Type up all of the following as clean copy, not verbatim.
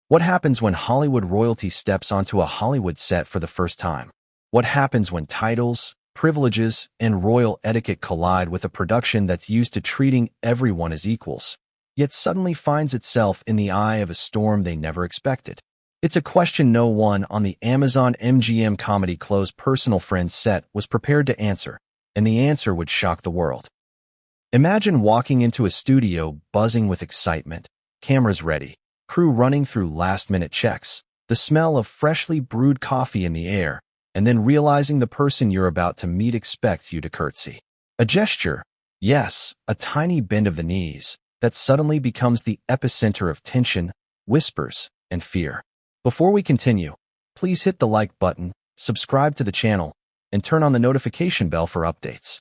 What happens when Hollywood royalty steps onto a Hollywood set for the first time? What happens when titles, privileges, and royal etiquette collide with a production that's used to treating everyone as equals, yet suddenly finds itself in the eye of a storm they never expected? It's a question no one on the Amazon MGM comedy Close Personal Friends set was prepared to answer, and the answer would shock the world. Imagine walking into a studio buzzing with excitement, cameras ready, crew running through last-minute checks, the smell of freshly brewed coffee in the air, and then realizing the person you're about to meet expects you to curtsy. A gesture, yes, a tiny bend of the knees, that suddenly becomes the epicenter of tension, whispers, and fear. Before we continue, please hit the like button, subscribe to the channel, and turn on the notification bell for updates.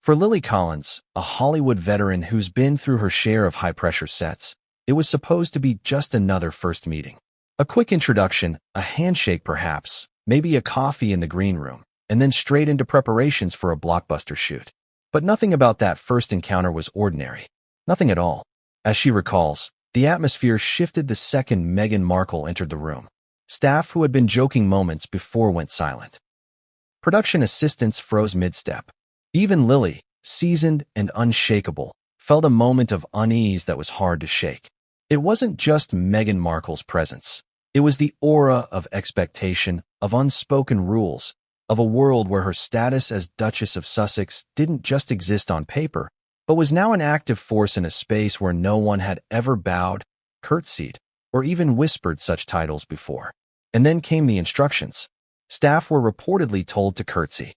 For Lily Collins, a Hollywood veteran who's been through her share of high-pressure sets, it was supposed to be just another first meeting. A quick introduction, a handshake perhaps, maybe a coffee in the green room, and then straight into preparations for a blockbuster shoot. But nothing about that first encounter was ordinary. Nothing at all. As she recalls, the atmosphere shifted the second Meghan Markle entered the room. Staff who had been joking moments before went silent. Production assistants froze mid-step. Even Lily, seasoned and unshakable, felt a moment of unease that was hard to shake. It wasn't just Meghan Markle's presence. It was the aura of expectation, of unspoken rules, of a world where her status as Duchess of Sussex didn't just exist on paper, but was now an active force in a space where no one had ever bowed, curtsied, or even whispered such titles before. And then came the instructions. Staff were reportedly told to curtsy.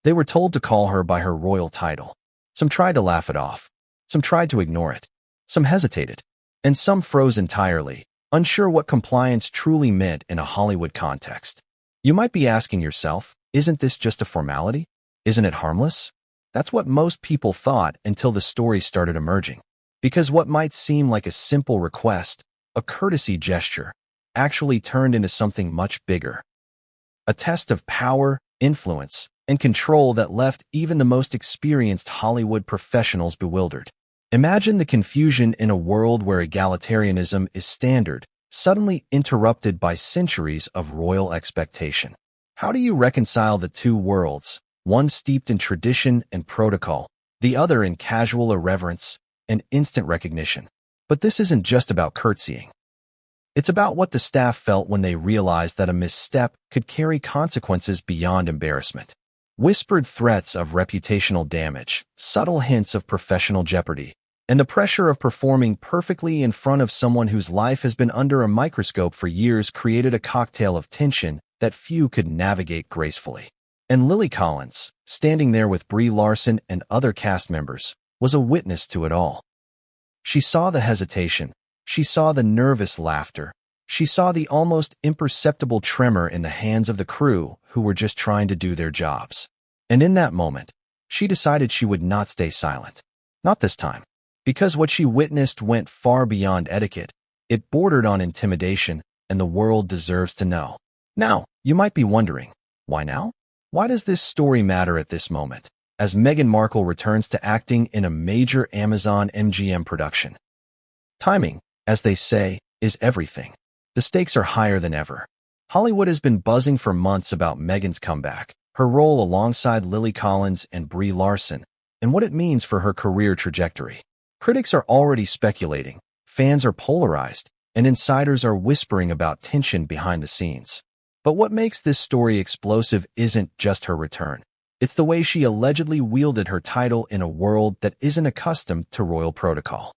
They were told to call her by her royal title. Some tried to laugh it off. Some tried to ignore it. Some hesitated. And some froze entirely, unsure what compliance truly meant in a Hollywood context. You might be asking yourself, isn't this just a formality? Isn't it harmless? That's what most people thought until the story started emerging. Because what might seem like a simple request, a courtesy gesture, actually turned into something much bigger. A test of power, influence, and control that left even the most experienced Hollywood professionals bewildered. Imagine the confusion in a world where egalitarianism is standard, suddenly interrupted by centuries of royal expectation. How do you reconcile the two worlds, one steeped in tradition and protocol, the other in casual irreverence and instant recognition? But this isn't just about curtsying. It's about what the staff felt when they realized that a misstep could carry consequences beyond embarrassment. Whispered threats of reputational damage, subtle hints of professional jeopardy, and the pressure of performing perfectly in front of someone whose life has been under a microscope for years created a cocktail of tension that few could navigate gracefully. And Lily Collins, standing there with Brie Larson and other cast members, was a witness to it all. She saw the hesitation. She saw the nervous laughter. She saw the almost imperceptible tremor in the hands of the crew who were just trying to do their jobs. And in that moment, she decided she would not stay silent. Not this time. Because what she witnessed went far beyond etiquette. It bordered on intimidation, and the world deserves to know. Now, you might be wondering, why now? Why does this story matter at this moment, as Meghan Markle returns to acting in a major Amazon MGM production? Timing, as they say, is everything. The stakes are higher than ever. Hollywood has been buzzing for months about Meghan's comeback, her role alongside Lily Collins and Brie Larson, and what it means for her career trajectory. Critics are already speculating, fans are polarized, and insiders are whispering about tension behind the scenes. But what makes this story explosive isn't just her return. It's the way she allegedly wielded her title in a world that isn't accustomed to royal protocol.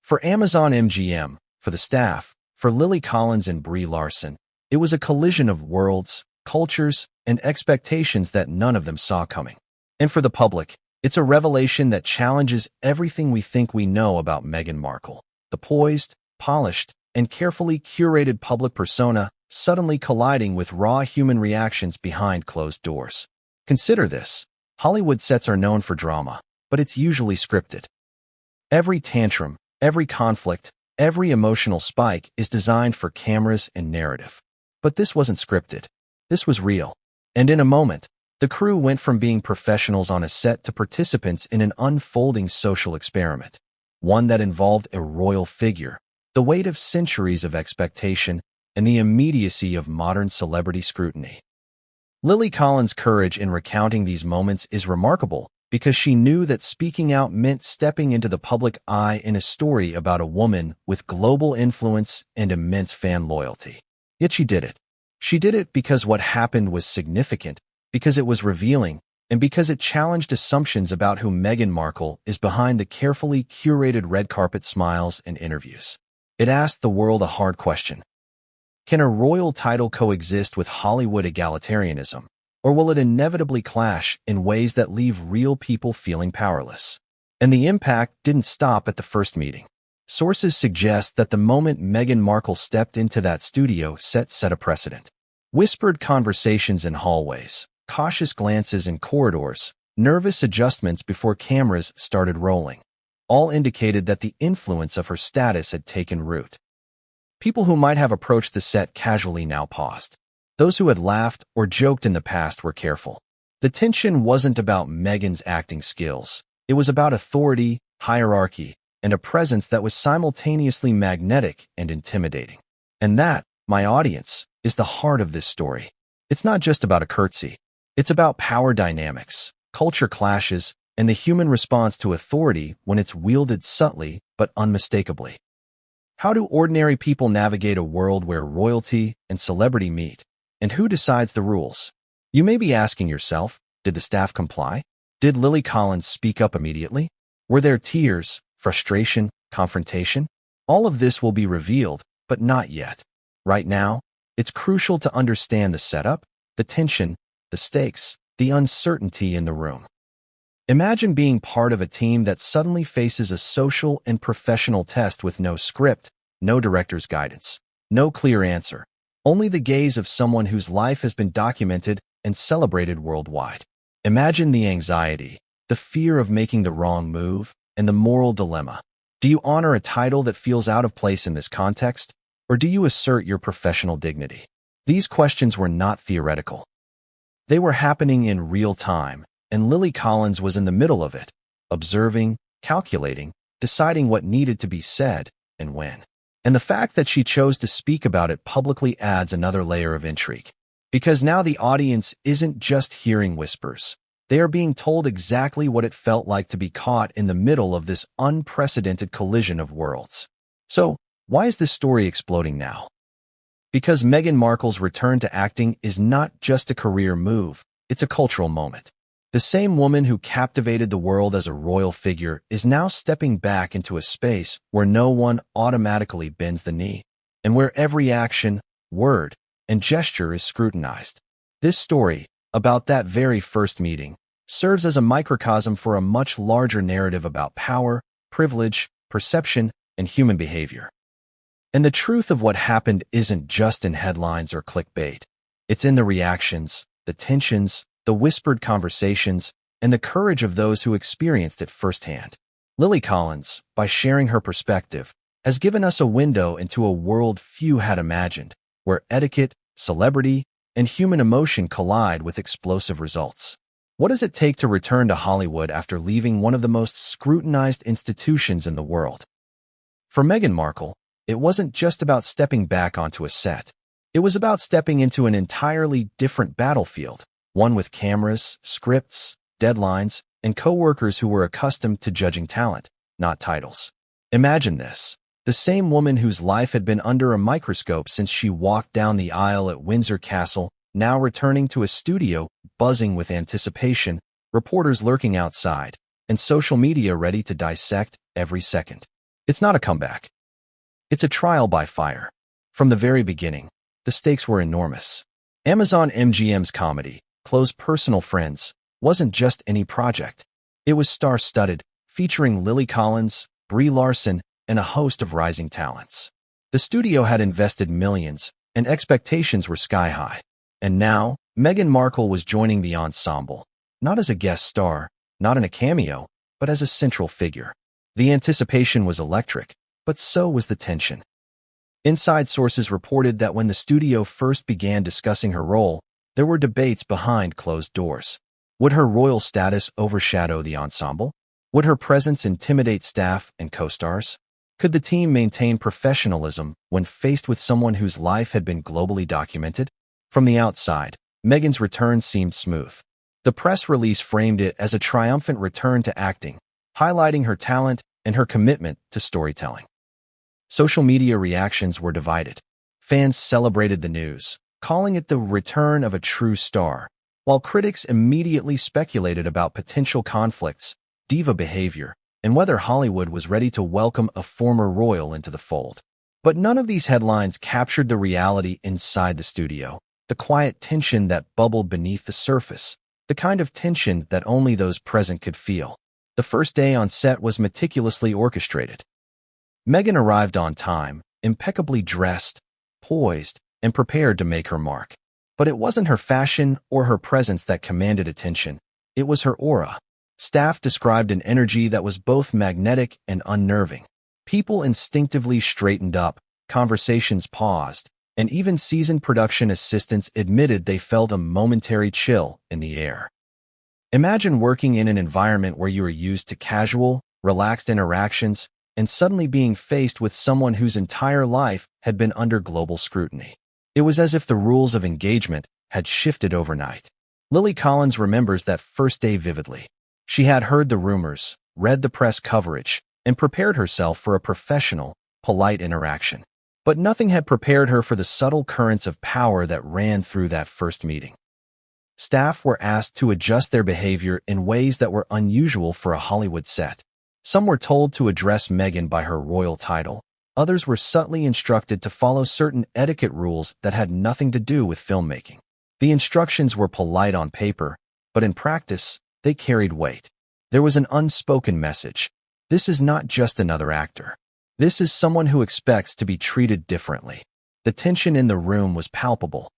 For Amazon MGM, for the staff, for Lily Collins and Brie Larson, it was a collision of worlds, cultures, and expectations that none of them saw coming. And for the public, it's a revelation that challenges everything we think we know about Meghan Markle. The poised, polished, and carefully curated public persona suddenly colliding with raw human reactions behind closed doors. Consider this. Hollywood sets are known for drama, but it's usually scripted. Every tantrum, every conflict, every emotional spike is designed for cameras and narrative. But this wasn't scripted. This was real. And in a moment, the crew went from being professionals on a set to participants in an unfolding social experiment, one that involved a royal figure, the the weight of centuries of expectation, and the immediacy of modern celebrity scrutiny. Lily Collins' courage in recounting these moments is remarkable because she knew that speaking out meant stepping into the public eye in a story about a woman with global influence and immense fan loyalty. Yet she did it. She did it because what happened was significant, because it was revealing, and because it challenged assumptions about who Meghan Markle is behind the carefully curated red carpet smiles and interviews. It asked the world a hard question. Can a royal title coexist with Hollywood egalitarianism, or will it inevitably clash in ways that leave real people feeling powerless? And the impact didn't stop at the first meeting. Sources suggest that the moment Meghan Markle stepped into that studio set a precedent. Whispered conversations in hallways, cautious glances in corridors, nervous adjustments before cameras started rolling, all indicated that the influence of her status had taken root. People who might have approached the set casually now paused. Those who had laughed or joked in the past were careful. The tension wasn't about Meghan's acting skills. It was about authority, hierarchy, and a presence that was simultaneously magnetic and intimidating. And that, my audience, is the heart of this story. It's not just about a curtsy. It's about power dynamics, culture clashes, and the human response to authority when it's wielded subtly but unmistakably. How do ordinary people navigate a world where royalty and celebrity meet? And who decides the rules? You may be asking yourself, did the staff comply? Did Lily Collins speak up immediately? Were there tears, frustration, confrontation? All of this will be revealed, but not yet. Right now, it's crucial to understand the setup, the tension, the stakes, the uncertainty in the room. Imagine being part of a team that suddenly faces a social and professional test with no script, no director's guidance, no clear answer, only the gaze of someone whose life has been documented and celebrated worldwide. Imagine the anxiety, the fear of making the wrong move, and the moral dilemma. Do you honor a title that feels out of place in this context, or do you assert your professional dignity? These questions were not theoretical. They were happening in real time, and Lily Collins was in the middle of it, observing, calculating, deciding what needed to be said and when. And the fact that she chose to speak about it publicly adds another layer of intrigue. Because now the audience isn't just hearing whispers. They are being told exactly what it felt like to be caught in the middle of this unprecedented collision of worlds. So, why is this story exploding now? Because Meghan Markle's return to acting is not just a career move, it's a cultural moment. The same woman who captivated the world as a royal figure is now stepping back into a space where no one automatically bends the knee, and where every action, word, and gesture is scrutinized. This story, about that very first meeting, serves as a microcosm for a much larger narrative about power, privilege, perception, and human behavior. And the truth of what happened isn't just in headlines or clickbait. It's in the reactions, the tensions, the whispered conversations, and the courage of those who experienced it firsthand. Lily Collins, by sharing her perspective, has given us a window into a world few had imagined, where etiquette, celebrity, and human emotion collide with explosive results. What does it take to return to Hollywood after leaving one of the most scrutinized institutions in the world? For Meghan Markle, it wasn't just about stepping back onto a set. It was about stepping into an entirely different battlefield, one with cameras, scripts, deadlines, and co-workers who were accustomed to judging talent, not titles. Imagine this. The same woman whose life had been under a microscope since she walked down the aisle at Windsor Castle, now returning to a studio buzzing with anticipation, reporters lurking outside, and social media ready to dissect every second. It's not a comeback. It's a trial by fire. From the very beginning, the stakes were enormous. Amazon MGM's comedy, Close Personal Friends, wasn't just any project. It was star-studded, featuring Lily Collins, Brie Larson, and a host of rising talents. The studio had invested millions, and expectations were sky-high. And now, Meghan Markle was joining the ensemble, not as a guest star, not in a cameo, but as a central figure. The anticipation was electric, but so was the tension. Inside sources reported that when the studio first began discussing her role, there were debates behind closed doors. Would her royal status overshadow the ensemble? Would her presence intimidate staff and co-stars? Could the team maintain professionalism when faced with someone whose life had been globally documented? From the outside, Meghan's return seemed smooth. The press release framed it as a triumphant return to acting, highlighting her talent and her commitment to storytelling. Social media reactions were divided. Fans celebrated the news, calling it the return of a true star, while critics immediately speculated about potential conflicts, diva behavior, and whether Hollywood was ready to welcome a former royal into the fold. But none of these headlines captured the reality inside the studio, the quiet tension that bubbled beneath the surface, the kind of tension that only those present could feel. The first day on set was meticulously orchestrated. Meghan arrived on time, impeccably dressed, poised, and prepared to make her mark. But it wasn't her fashion or her presence that commanded attention. It was her aura. Staff described an energy that was both magnetic and unnerving. People instinctively straightened up, conversations paused, and even seasoned production assistants admitted they felt a momentary chill in the air. Imagine working in an environment where you are used to casual, relaxed interactions, and suddenly being faced with someone whose entire life had been under global scrutiny. It was as if the rules of engagement had shifted overnight. Lily Collins remembers that first day vividly. She had heard the rumors, read the press coverage, and prepared herself for a professional, polite interaction. But nothing had prepared her for the subtle currents of power that ran through that first meeting. Staff were asked to adjust their behavior in ways that were unusual for a Hollywood set. Some were told to address Meghan by her royal title. Others were subtly instructed to follow certain etiquette rules that had nothing to do with filmmaking. The instructions were polite on paper, but in practice, they carried weight. There was an unspoken message. This is not just another actor. This is someone who expects to be treated differently. The tension in the room was palpable.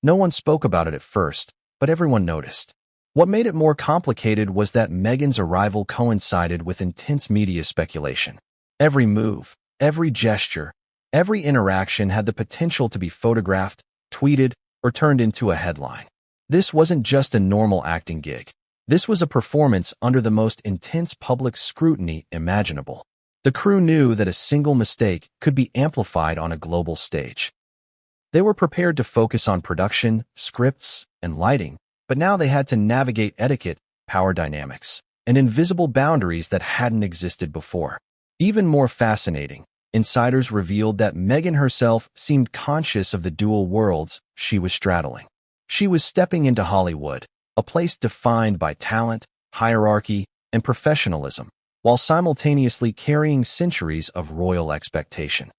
No one spoke about it at first, but everyone noticed. What made it more complicated was that Meghan's arrival coincided with intense media speculation. Every move, every gesture, every interaction had the potential to be photographed, tweeted, or turned into a headline. This wasn't just a normal acting gig. This was a performance under the most intense public scrutiny imaginable. The crew knew that a single mistake could be amplified on a global stage. They were prepared to focus on production, scripts, and lighting, but now they had to navigate etiquette, power dynamics, and invisible boundaries that hadn't existed before. Even more fascinating, insiders revealed that Meghan herself seemed conscious of the dual worlds she was straddling. She was stepping into Hollywood, a place defined by talent, hierarchy, and professionalism, while simultaneously carrying centuries of royal expectation.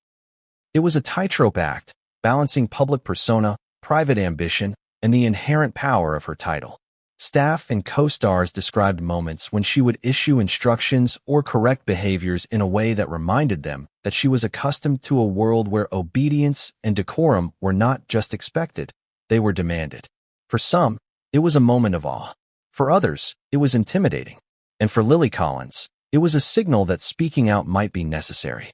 It was a tightrope act, balancing public persona, private ambition, and the inherent power of her title. Staff and co-stars described moments when she would issue instructions or correct behaviors in a way that reminded them that she was accustomed to a world where obedience and decorum were not just expected, they were demanded. For some, it was a moment of awe. For others, it was intimidating. And for Lily Collins, it was a signal that speaking out might be necessary.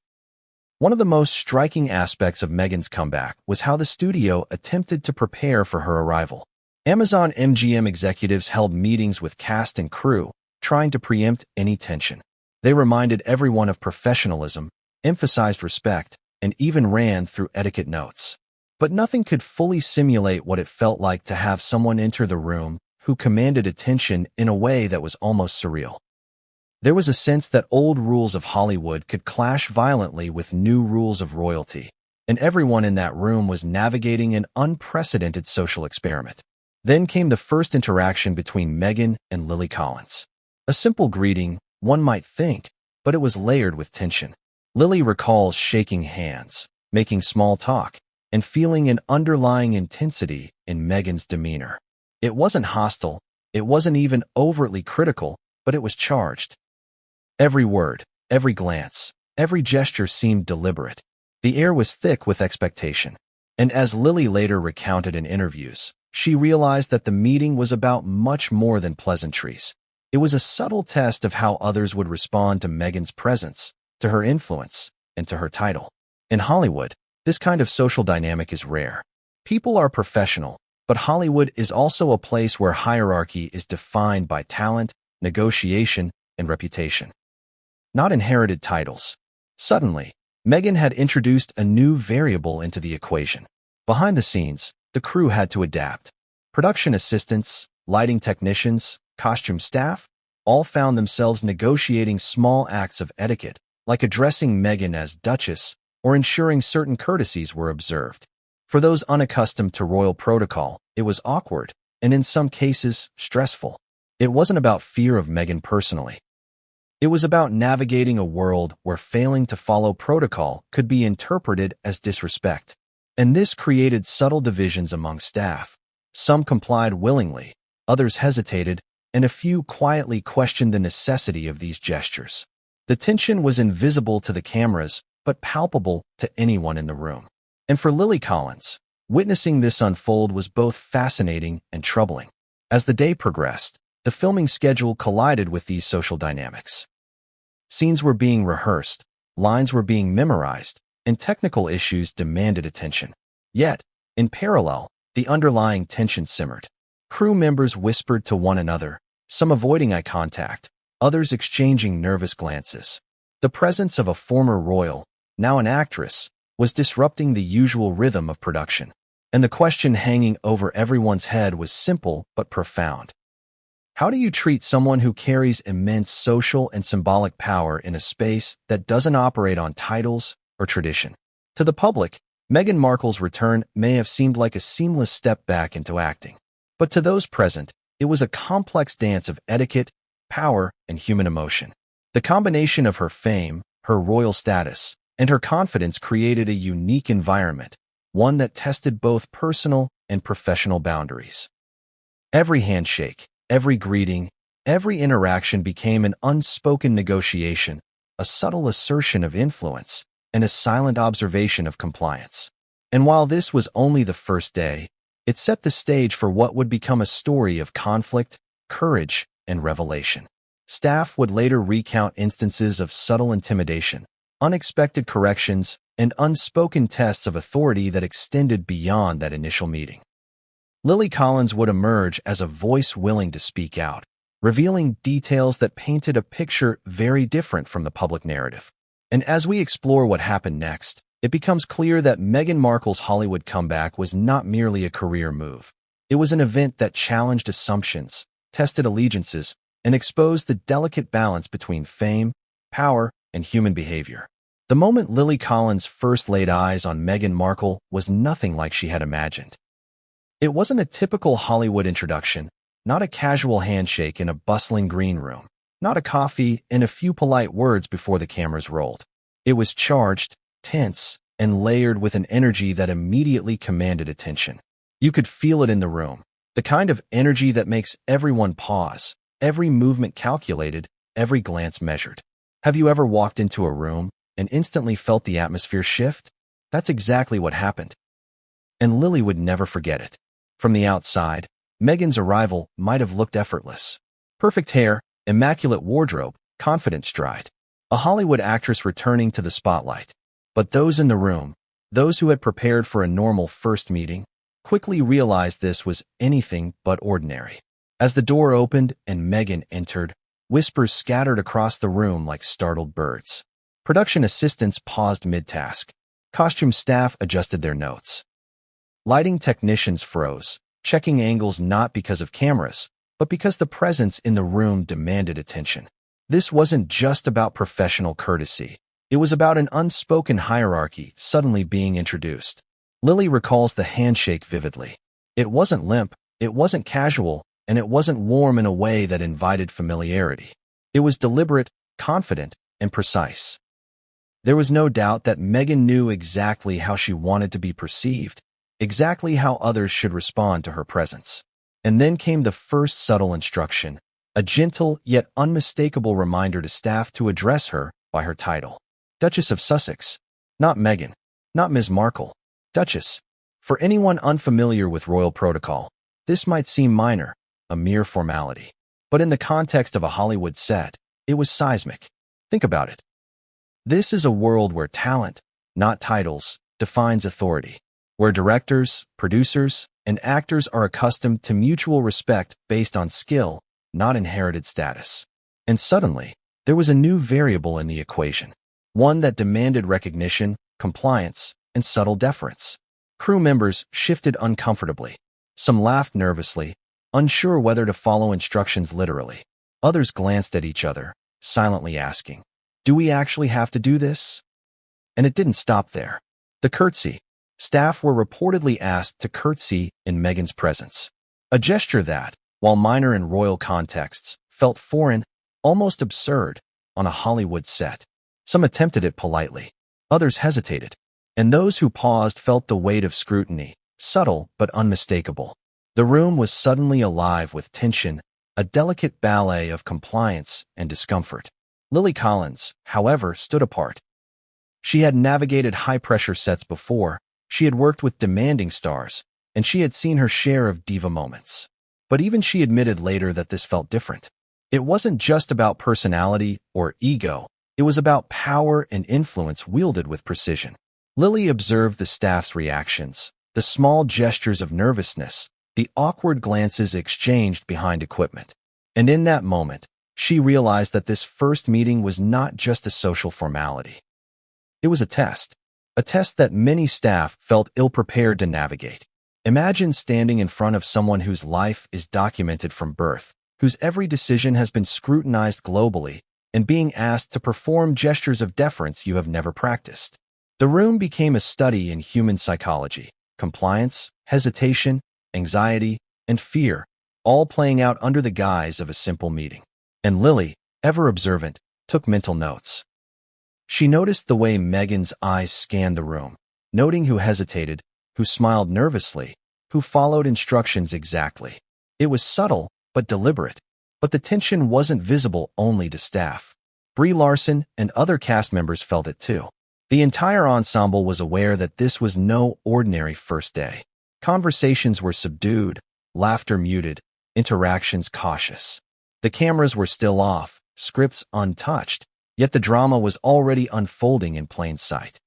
One of the most striking aspects of Meghan's comeback was how the studio attempted to prepare for her arrival. Amazon MGM executives held meetings with cast and crew, trying to preempt any tension. They reminded everyone of professionalism, emphasized respect, and even ran through etiquette notes. But nothing could fully simulate what it felt like to have someone enter the room who commanded attention in a way that was almost surreal. There was a sense that old rules of Hollywood could clash violently with new rules of royalty, and everyone in that room was navigating an unprecedented social experiment. Then came the first interaction between Meghan and Lily Collins. A simple greeting, one might think, but it was layered with tension. Lily recalls shaking hands, making small talk, and feeling an underlying intensity in Meghan's demeanor. It wasn't hostile, it wasn't even overtly critical, but it was charged. Every word, every glance, every gesture seemed deliberate. The air was thick with expectation. And as Lily later recounted in interviews, she realized that the meeting was about much more than pleasantries. It was a subtle test of how others would respond to Meghan's presence, to her influence, and to her title. In Hollywood, this kind of social dynamic is rare. People are professional, but Hollywood is also a place where hierarchy is defined by talent, negotiation, and reputation. Not inherited titles. Suddenly, Meghan had introduced a new variable into the equation. Behind the scenes, the crew had to adapt. Production assistants, lighting technicians, costume staff, all found themselves negotiating small acts of etiquette, like addressing Meghan as Duchess or ensuring certain courtesies were observed. For those unaccustomed to royal protocol, it was awkward, and in some cases, stressful. It wasn't about fear of Meghan personally. It was about navigating a world where failing to follow protocol could be interpreted as disrespect. And this created subtle divisions among staff. Some complied willingly, others hesitated, and a few quietly questioned the necessity of these gestures. The tension was invisible to the cameras, but palpable to anyone in the room. And for Lily Collins, witnessing this unfold was both fascinating and troubling. As the day progressed, the filming schedule collided with these social dynamics. Scenes were being rehearsed, lines were being memorized, and technical issues demanded attention. Yet, in parallel, the underlying tension simmered. Crew members whispered to one another, some avoiding eye contact, others exchanging nervous glances. The presence of a former royal, now an actress, was disrupting the usual rhythm of production. And the question hanging over everyone's head was simple but profound. How do you treat someone who carries immense social and symbolic power in a space that doesn't operate on titles or tradition? To the public, Meghan Markle's return may have seemed like a seamless step back into acting. But to those present, it was a complex dance of etiquette, power, and human emotion. The combination of her fame, her royal status, and her confidence created a unique environment, one that tested both personal and professional boundaries. Every handshake, every greeting, every interaction became an unspoken negotiation, a subtle assertion of influence, and a silent observation of compliance. And while this was only the first day, it set the stage for what would become a story of conflict, courage, and revelation. Staff would later recount instances of subtle intimidation, unexpected corrections, and unspoken tests of authority that extended beyond that initial meeting. Lily Collins would emerge as a voice willing to speak out, revealing details that painted a picture very different from the public narrative. And as we explore what happened next, it becomes clear that Meghan Markle's Hollywood comeback was not merely a career move. It was an event that challenged assumptions, tested allegiances, and exposed the delicate balance between fame, power, and human behavior. The moment Lily Collins first laid eyes on Meghan Markle was nothing like she had imagined. It wasn't a typical Hollywood introduction, not a casual handshake in a bustling green room, not a coffee and a few polite words before the cameras rolled. It was charged, tense, and layered with an energy that immediately commanded attention. You could feel it in the room, the kind of energy that makes everyone pause, every movement calculated, every glance measured. Have you ever walked into a room and instantly felt the atmosphere shift? That's exactly what happened. And Lily would never forget it. From the outside, Meghan's arrival might have looked effortless. Perfect hair, immaculate wardrobe, confident stride. A Hollywood actress returning to the spotlight. But those in the room, those who had prepared for a normal first meeting, quickly realized this was anything but ordinary. As the door opened and Meghan entered, whispers scattered across the room like startled birds. Production assistants paused mid-task. Costume staff adjusted their notes. Lighting technicians froze, checking angles not because of cameras, but because the presence in the room demanded attention. This wasn't just about professional courtesy. It was about an unspoken hierarchy suddenly being introduced. Lily recalls the handshake vividly. It wasn't limp, it wasn't casual, and it wasn't warm in a way that invited familiarity. It was deliberate, confident, and precise. There was no doubt that Meghan knew exactly how she wanted to be perceived, exactly how others should respond to her presence. And then came the first subtle instruction, a gentle yet unmistakable reminder to staff to address her by her title. Duchess of Sussex. Not Meghan. Not Ms. Markle. Duchess. For anyone unfamiliar with royal protocol, this might seem minor, a mere formality. But in the context of a Hollywood set, it was seismic. Think about it. This is a world where talent, not titles, defines authority, where directors, producers, and actors are accustomed to mutual respect based on skill, not inherited status. And suddenly, there was a new variable in the equation. one that demanded recognition, compliance, and subtle deference. Crew members shifted uncomfortably. Some laughed nervously, unsure whether to follow instructions literally. Others glanced at each other, silently asking, "Do we actually have to do this?" And it didn't stop there. The curtsy. Staff were reportedly asked to curtsy in Meghan's presence. A gesture that, while minor in royal contexts, felt foreign, almost absurd, on a Hollywood set. Some attempted it politely. Others hesitated. And those who paused felt the weight of scrutiny, subtle but unmistakable. The room was suddenly alive with tension, a delicate ballet of compliance and discomfort. Lily Collins, however, stood apart. She had navigated high-pressure sets before, she had worked with demanding stars, and she had seen her share of diva moments. But even she admitted later that this felt different. It wasn't just about personality or ego, it was about power and influence wielded with precision. Lily observed the staff's reactions, the small gestures of nervousness, the awkward glances exchanged behind equipment. And in that moment, she realized that this first meeting was not just a social formality. It was a test that many staff felt ill-prepared to navigate. Imagine standing in front of someone whose life is documented from birth, whose every decision has been scrutinized globally, and being asked to perform gestures of deference you have never practiced. The room became a study in human psychology, compliance, hesitation, anxiety, and fear, all playing out under the guise of a simple meeting. And Lily, ever observant, took mental notes. She noticed the way Meghan's eyes scanned the room, noting who hesitated, who smiled nervously, who followed instructions exactly. It was subtle, but deliberate. But the tension wasn't visible only to staff. Brie Larson and other cast members felt it too. The entire ensemble was aware that this was no ordinary first day. Conversations were subdued, laughter muted, interactions cautious. The cameras were still off, scripts untouched, yet the drama was already unfolding in plain sight.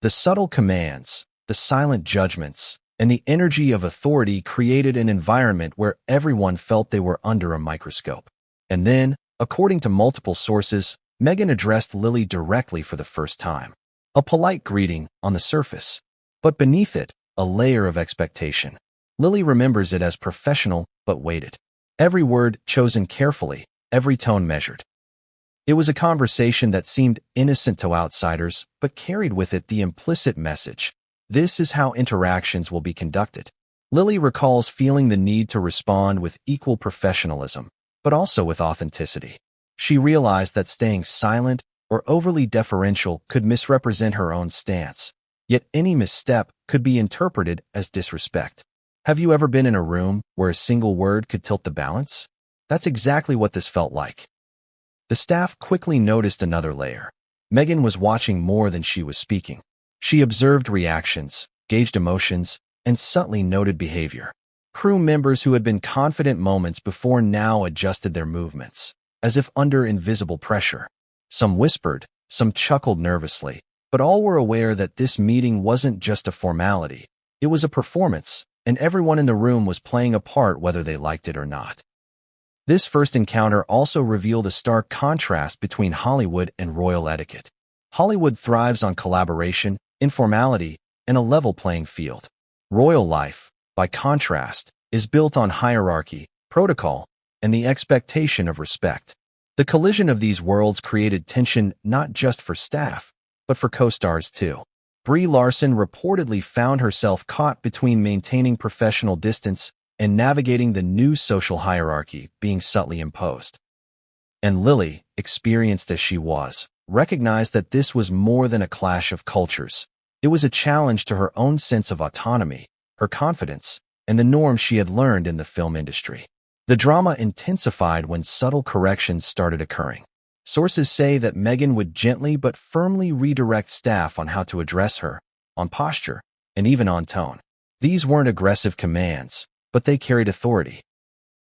The subtle commands, the silent judgments, and the energy of authority created an environment where everyone felt they were under a microscope. And then, according to multiple sources, Meghan addressed Lily directly for the first time. A polite greeting on the surface, but beneath it, a layer of expectation. Lily remembers it as professional but weighted. Every word chosen carefully, every tone measured. It was a conversation that seemed innocent to outsiders, but carried with it the implicit message: this is how interactions will be conducted. Lily recalls feeling the need to respond with equal professionalism, but also with authenticity. She realized that staying silent or overly deferential could misrepresent her own stance, yet any misstep could be interpreted as disrespect. Have you ever been in a room where a single word could tilt the balance? That's exactly what this felt like. The staff quickly noticed another layer. Meghan was watching more than she was speaking. She observed reactions, gauged emotions, and subtly noted behavior. Crew members who had been confident moments before now adjusted their movements, as if under invisible pressure. Some whispered, some chuckled nervously, but all were aware that this meeting wasn't just a formality. It was a performance, and everyone in the room was playing a part whether they liked it or not. This first encounter also revealed a stark contrast between Hollywood and royal etiquette. Hollywood thrives on collaboration, informality, and a level playing field. Royal life, by contrast, is built on hierarchy, protocol, and the expectation of respect. The collision of these worlds created tension not just for staff, but for co-stars too. Brie Larson reportedly found herself caught between maintaining professional distance and navigating the new social hierarchy being subtly imposed. And Lily, experienced as she was, recognized that this was more than a clash of cultures. It was a challenge to her own sense of autonomy, her confidence, and the norms she had learned in the film industry. The drama intensified when subtle corrections started occurring. Sources say that Meghan would gently but firmly redirect staff on how to address her, on posture, and even on tone. These weren't aggressive commands, but they carried authority.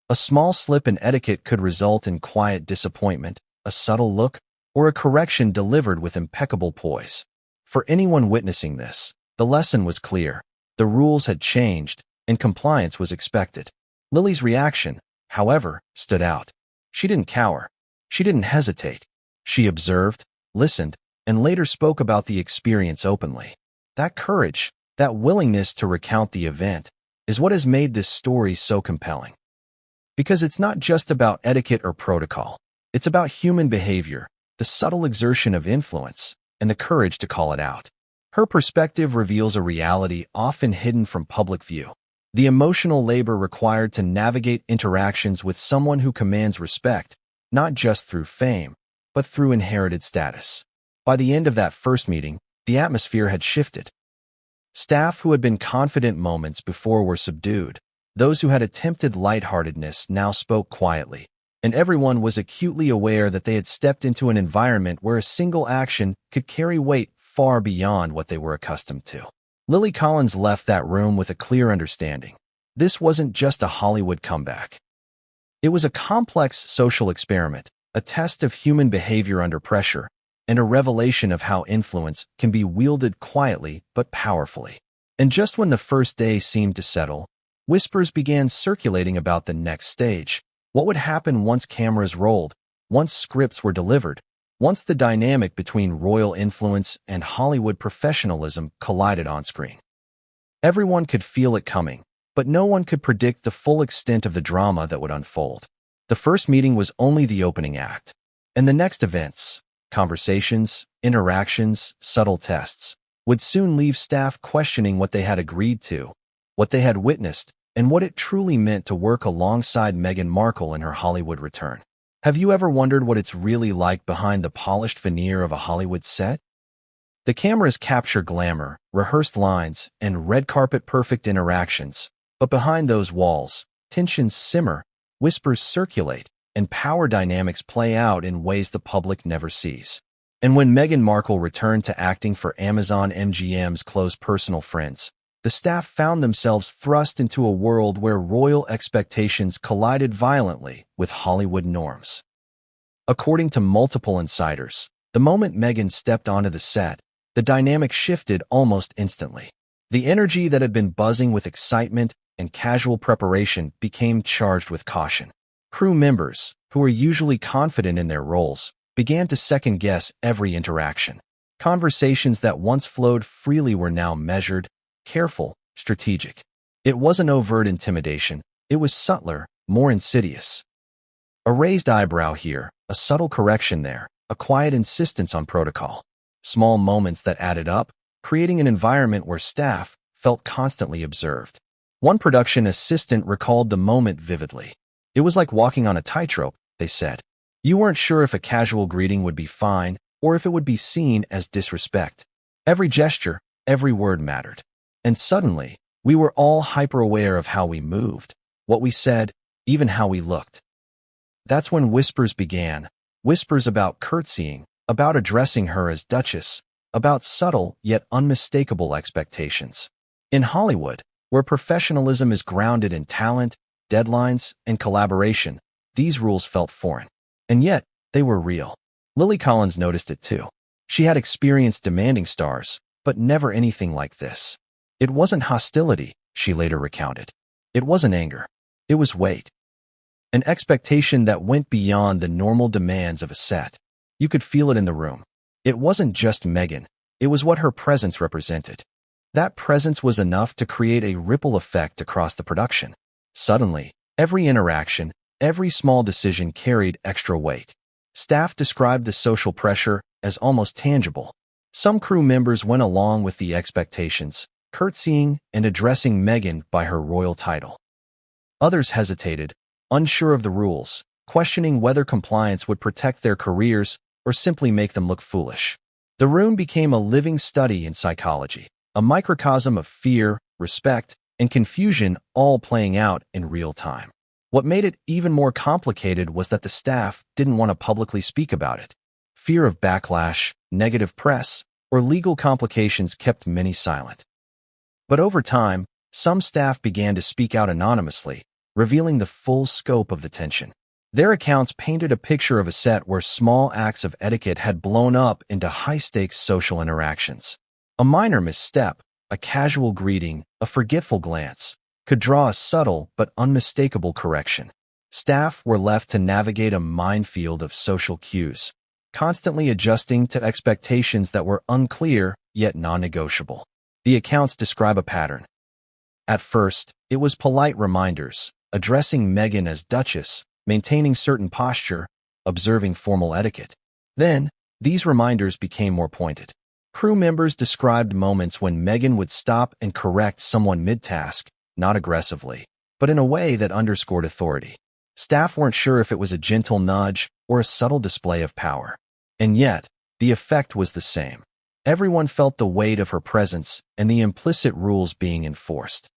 A small slip in etiquette could result in quiet disappointment, a subtle look, or a correction delivered with impeccable poise. For anyone witnessing this, the lesson was clear. The rules had changed, and compliance was expected. Lily's reaction, however, stood out. She didn't cower. She didn't hesitate. She observed, listened, and later spoke about the experience openly. That courage, that willingness to recount the event, is what has made this story so compelling. Because it's not just about etiquette or protocol. It's about human behavior, the subtle exertion of influence, and the courage to call it out. Her perspective reveals a reality often hidden from public view. The emotional labor required to navigate interactions with someone who commands respect, not just through fame, but through inherited status. By the end of that first meeting, the atmosphere had shifted. Staff who had been confident moments before were subdued. Those who had attempted lightheartedness now spoke quietly, and everyone was acutely aware that they had stepped into an environment where a single action could carry weight far beyond what they were accustomed to. Lily Collins left that room with a clear understanding. This wasn't just a Hollywood comeback. It was a complex social experiment, a test of human behavior under pressure, and a revelation of how influence can be wielded quietly but powerfully. And just when the first day seemed to settle, whispers began circulating about the next stage. What would happen once cameras rolled, once scripts were delivered, once the dynamic between royal influence and Hollywood professionalism collided on screen? Everyone could feel it coming, but no one could predict the full extent of the drama that would unfold. The first meeting was only the opening act, and the next events, conversations, interactions, subtle tests, would soon leave staff questioning what they had agreed to, what they had witnessed, and what it truly meant to work alongside Meghan Markle in her Hollywood return. Have you ever wondered what it's really like behind the polished veneer of a Hollywood set? The cameras capture glamour, rehearsed lines, and red carpet perfect interactions, but behind those walls, tensions simmer, whispers circulate, and power dynamics play out in ways the public never sees. And when Meghan Markle returned to acting for Amazon MGM's close personal friends, the staff found themselves thrust into a world where royal expectations collided violently with Hollywood norms. According to multiple insiders, the moment Meghan stepped onto the set, the dynamic shifted almost instantly. The energy that had been buzzing with excitement and casual preparation became charged with caution. Crew members, who were usually confident in their roles, began to second-guess every interaction. Conversations that once flowed freely were now measured, careful, strategic. It wasn't overt intimidation, it was subtler, more insidious. A raised eyebrow here, a subtle correction there, a quiet insistence on protocol. Small moments that added up, creating an environment where staff felt constantly observed. One production assistant recalled the moment vividly. It was like walking on a tightrope, they said. You weren't sure if a casual greeting would be fine or if it would be seen as disrespect. Every gesture, every word mattered. And suddenly, we were all hyper-aware of how we moved, what we said, even how we looked. That's when whispers began, whispers about curtsying, about addressing her as Duchess, about subtle yet unmistakable expectations. In Hollywood, where professionalism is grounded in talent, deadlines, and collaboration, these rules felt foreign. And yet, they were real. Lily Collins noticed it too. She had experienced demanding stars, but never anything like this. It wasn't hostility, she later recounted. It wasn't anger. It was weight. An expectation that went beyond the normal demands of a set. You could feel it in the room. It wasn't just Meghan. It was what her presence represented. That presence was enough to create a ripple effect across the production. Suddenly, every interaction, every small decision carried extra weight. Staff described the social pressure as almost tangible. Some crew members went along with the expectations, curtsying and addressing Meghan by her royal title. Others hesitated, unsure of the rules, questioning whether compliance would protect their careers or simply make them look foolish. The room became a living study in psychology, a microcosm of fear, respect, and confusion all playing out in real time. What made it even more complicated was that the staff didn't want to publicly speak about it. Fear of backlash, negative press, or legal complications kept many silent. But over time, some staff began to speak out anonymously, revealing the full scope of the tension. Their accounts painted a picture of a set where small acts of etiquette had blown up into high-stakes social interactions. A minor misstep, a casual greeting, a forgetful glance, could draw a subtle but unmistakable correction. Staff were left to navigate a minefield of social cues. constantly adjusting to expectations that were unclear yet non-negotiable. The accounts describe a pattern. At first, it was polite reminders, addressing Meghan as Duchess, maintaining certain posture, observing formal etiquette. Then, these reminders became more pointed. Crew members described moments when Meghan would stop and correct someone mid-task, not aggressively, but in a way that underscored authority. Staff weren't sure if it was a gentle nudge or a subtle display of power. And yet, the effect was the same. Everyone felt the weight of her presence and the implicit rules being enforced.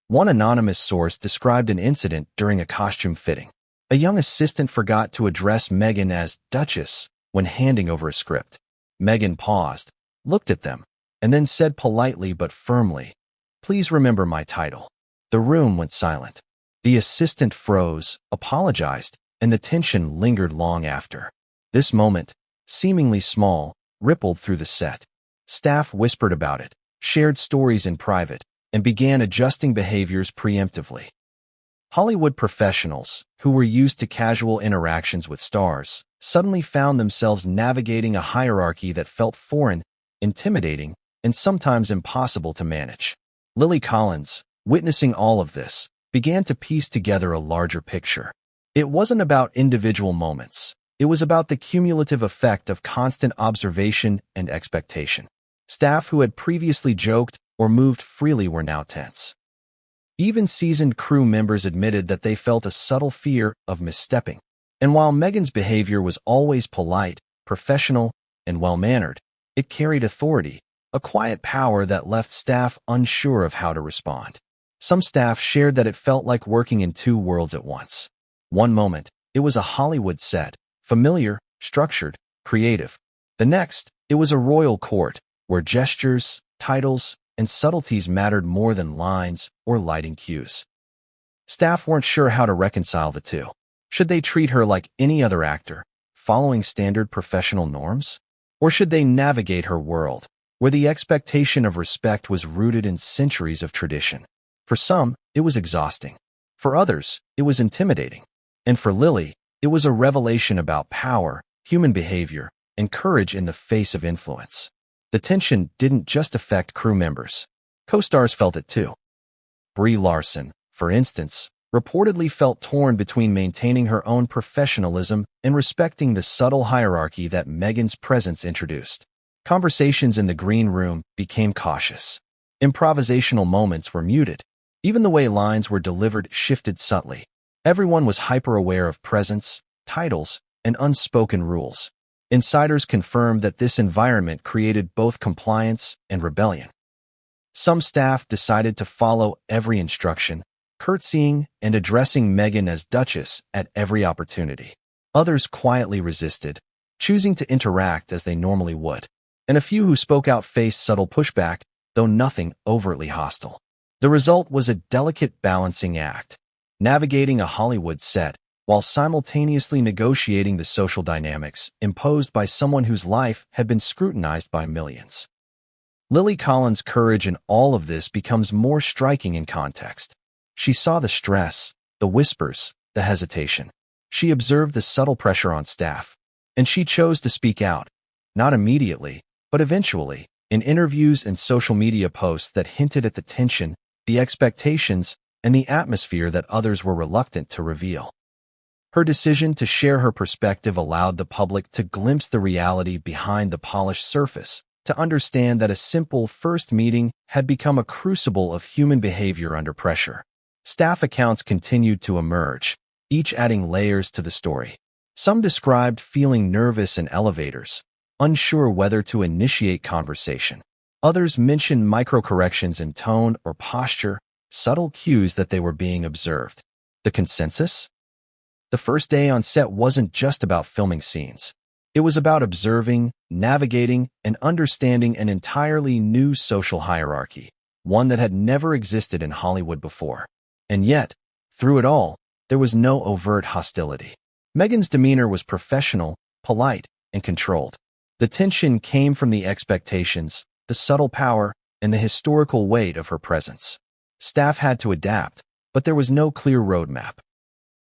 One anonymous source described an incident during a costume fitting. A young assistant forgot to address Meghan as Duchess when handing over a script. Meghan paused, looked at them, and then said politely but firmly, "Please remember my title." The room went silent. The assistant froze, apologized, and the tension lingered long after. This moment, seemingly small, rippled through the set. Staff whispered about it, shared stories in private, and began adjusting behaviors preemptively. Hollywood professionals, who were used to casual interactions with stars, suddenly found themselves navigating a hierarchy that felt foreign, intimidating, and sometimes impossible to manage. Lily Collins, witnessing all of this, began to piece together a larger picture. It wasn't about individual moments. It was about the cumulative effect of constant observation and expectation. Staff who had previously joked or moved freely were now tense. Even seasoned crew members admitted that they felt a subtle fear of misstepping. And while Meghan's behavior was always polite, professional, and well-mannered, it carried authority, a quiet power that left staff unsure of how to respond. Some staff shared that it felt like working in two worlds at once. One moment, it was a Hollywood set, familiar, structured, creative. The next, it was a royal court, where gestures, titles, and subtleties mattered more than lines or lighting cues. Staff weren't sure how to reconcile the two. Should they treat her like any other actor, following standard professional norms? Or should they navigate her world, where the expectation of respect was rooted in centuries of tradition? For some, it was exhausting. For others, it was intimidating. And for Lily, it was a revelation about power, human behavior, and courage in the face of influence. The tension didn't just affect crew members. Co-stars felt it too. Brie Larson, for instance, reportedly felt torn between maintaining her own professionalism and respecting the subtle hierarchy that Meghan's presence introduced. Conversations in the green room became cautious. Improvisational moments were muted. Even the way lines were delivered shifted subtly. Everyone was hyper-aware of presence, titles, and unspoken rules. Insiders confirmed that this environment created both compliance and rebellion. Some staff decided to follow every instruction, curtsying and addressing Meghan as Duchess at every opportunity. Others quietly resisted, choosing to interact as they normally would. And a few who spoke out faced subtle pushback, though nothing overtly hostile. The result was a delicate balancing act, navigating a Hollywood set while simultaneously negotiating the social dynamics imposed by someone whose life had been scrutinized by millions. Lily Collins' courage in all of this becomes more striking in context. She saw the stress, the whispers, the hesitation. She observed the subtle pressure on staff, and she chose to speak out, not immediately, but eventually, in interviews and social media posts that hinted at the tension, the expectations, and the atmosphere that others were reluctant to reveal. Her decision to share her perspective allowed the public to glimpse the reality behind the polished surface, to understand that a simple first meeting had become a crucible of human behavior under pressure. Staff accounts continued to emerge, each adding layers to the story. Some described feeling nervous in elevators, unsure whether to initiate conversation. Others mentioned micro-corrections in tone or posture, subtle cues that they were being observed. The consensus? The first day on set wasn't just about filming scenes. It was about observing, navigating, and understanding an entirely new social hierarchy, one that had never existed in Hollywood before. And yet, through it all, there was no overt hostility. Meghan's demeanor was professional, polite, and controlled. The tension came from the expectations, the subtle power, and the historical weight of her presence. Staff had to adapt, but there was no clear roadmap.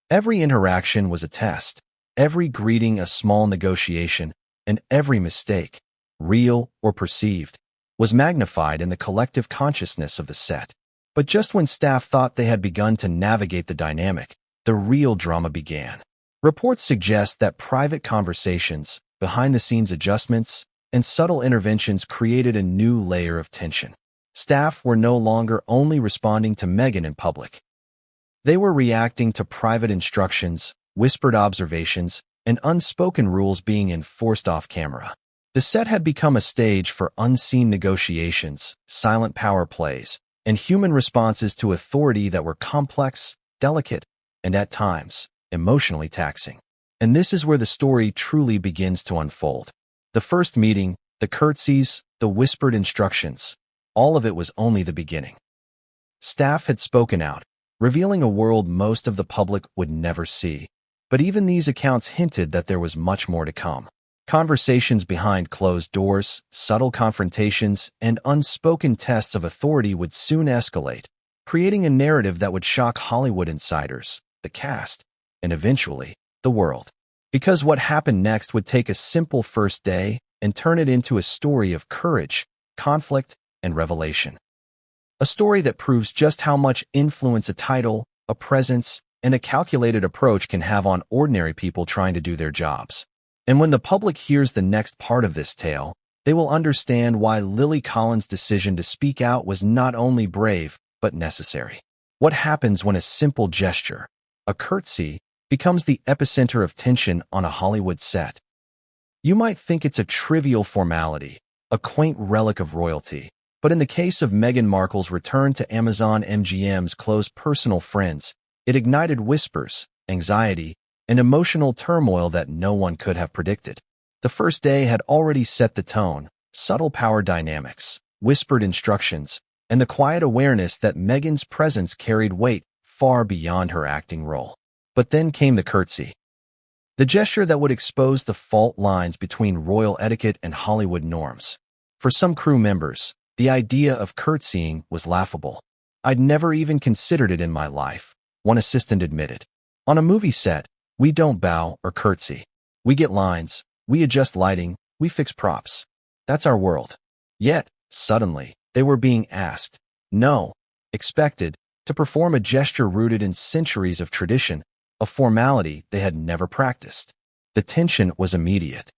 Every interaction was a test, every greeting a small negotiation, and every mistake, real or perceived, was magnified in the collective consciousness of the set. But just when staff thought they had begun to navigate the dynamic, the real drama began. Reports suggest that private conversations, behind-the-scenes adjustments, and subtle interventions created a new layer of tension. Staff were no longer only responding to Meghan in public. They were reacting to private instructions, whispered observations, and unspoken rules being enforced off-camera. The set had become a stage for unseen negotiations, silent power plays, and human responses to authority that were complex, delicate, and at times, emotionally taxing. And this is where the story truly begins to unfold. The first meeting, the curtsies, the whispered instructions, all of it was only the beginning. Staff had spoken out, revealing a world most of the public would never see. But even these accounts hinted that there was much more to come. Conversations behind closed doors, subtle confrontations, and unspoken tests of authority would soon escalate, creating a narrative that would shock Hollywood insiders, the cast, and eventually, the world. Because what happened next would take a simple first day and turn it into a story of courage, conflict, and revelation. A story that proves just how much influence a title, a presence, and a calculated approach can have on ordinary people trying to do their jobs. And when the public hears the next part of this tale, they will understand why Lily Collins' decision to speak out was not only brave, but necessary. What happens when a simple gesture, a curtsy, becomes the epicenter of tension on a Hollywood set? You might think it's a trivial formality, a quaint relic of royalty, but in the case of Meghan Markle's return to Amazon MGM's close personal friends, it ignited whispers, anxiety, and emotional turmoil that no one could have predicted. The first day had already set the tone, subtle power dynamics, whispered instructions, and the quiet awareness that Meghan's presence carried weight far beyond her acting role. But then came the curtsy. The gesture that would expose the fault lines between royal etiquette and Hollywood norms. For some crew members, the idea of curtsying was laughable. "I'd never even considered it in my life," one assistant admitted. "On a movie set, we don't bow or curtsy. We get lines, we adjust lighting, we fix props. That's our world." Yet, suddenly, they were being asked, no, expected, to perform a gesture rooted in centuries of tradition, a formality they had never practiced. The tension was immediate.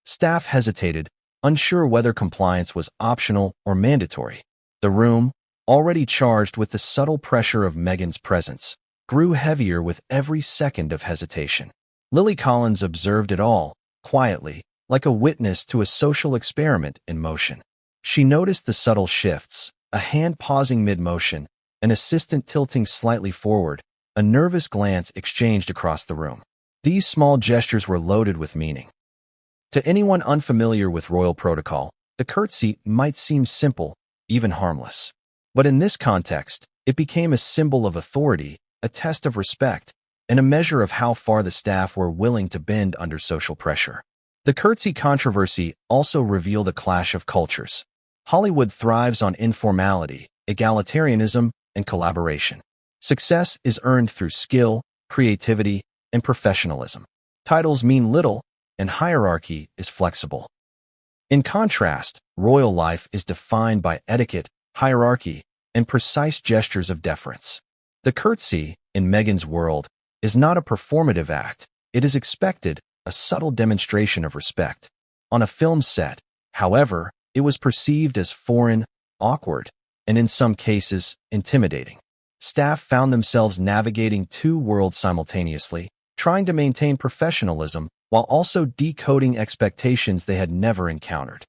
Staff hesitated, unsure whether compliance was optional or mandatory. The room, already charged with the subtle pressure of Meghan's presence, grew heavier with every second of hesitation. Lily Collins observed it all, quietly, like a witness to a social experiment in motion. She noticed the subtle shifts, a hand pausing mid-motion, an assistant tilting slightly forward, a nervous glance exchanged across the room. These small gestures were loaded with meaning. To anyone unfamiliar with royal protocol, the curtsy might seem simple, even harmless. But in this context, it became a symbol of authority, a test of respect, and a measure of how far the staff were willing to bend under social pressure. The curtsy controversy also revealed a clash of cultures. Hollywood thrives on informality, egalitarianism, and collaboration. Success is earned through skill, creativity, and professionalism. Titles mean little, and hierarchy is flexible. In contrast, royal life is defined by etiquette, hierarchy, and precise gestures of deference. The curtsy, in Meghan's world, is not a performative act. It is expected, a subtle demonstration of respect. On a film set, however, it was perceived as foreign, awkward, and in some cases, intimidating. Staff found themselves navigating two worlds simultaneously, trying to maintain professionalism while also decoding expectations they had never encountered.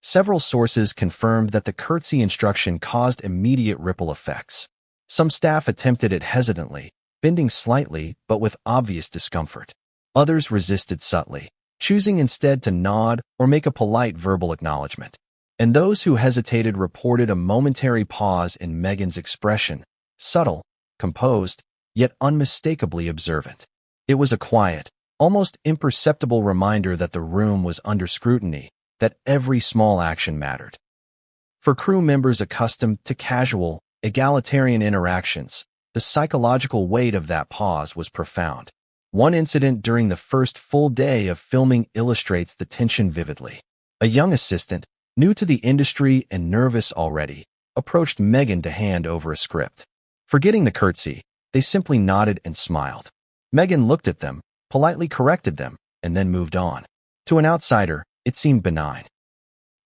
Several sources confirmed that the curtsy instruction caused immediate ripple effects. Some staff attempted it hesitantly, bending slightly but with obvious discomfort. Others resisted subtly, choosing instead to nod or make a polite verbal acknowledgement. And those who hesitated reported a momentary pause in Meghan's expression, subtle, composed, yet unmistakably observant. It was a quiet, almost imperceptible reminder that the room was under scrutiny, that every small action mattered. For crew members accustomed to casual, egalitarian interactions, the psychological weight of that pause was profound. One incident during the first full day of filming illustrates the tension vividly. A young assistant, new to the industry and nervous already, approached Meghan to hand over a script. Forgetting the curtsy, they simply nodded and smiled. Meghan looked at them, politely corrected them, and then moved on. To an outsider, it seemed benign.